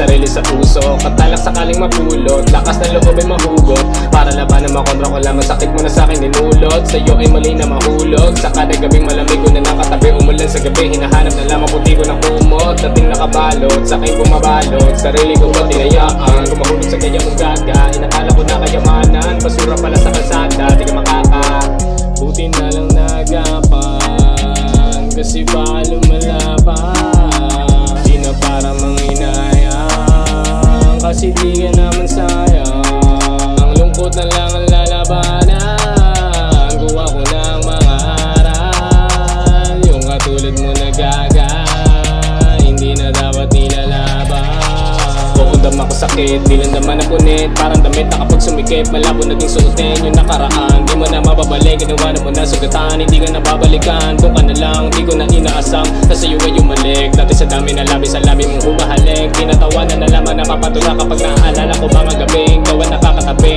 sarili sa puso. Katalak sakaling mapulot, lakas na loob ay mahugot. Para labanan makontra ko lamang sakit mo na sa'kin ninulot. Sa'yo ay mali na mahulog, sa kada gabing malamig ko na nakatabi. Umulan sa gabi, hinahanap na lamang puti ko ng kumot. Dating nakabalot, sa'kin bumabalot. Sarili ko ba tinayaan, kumahulog sa kaya mong gaga. Inakala ko na kayamanan, basura pala sa kalsada. Di ka makaka, buti na lang nagapan, kasi baka lumalaban. Di na para manginayang, kasi di ka naman sayang. Ang lungkot na lang ang lalabanan, kuha ko ng mga aral. Yung katulad mo nagaga, hindi na dapat nilalaban. Bukod ako sakit, di lang naman napunit. Parang damit na kapag sumikip, malabo naging suotin yung nakaraan. Di mo na mababalik, ginawa mo na sugatan. Hindi ka na babalikan, kung ka na lang, di ko na inaasam na sa'yo ay umalik. Dati sa dami na labi, sa labi mong humahalik. Tinatawanan na lamang napapatula kapag naaalala ko mga gabing gawa nakakatabi.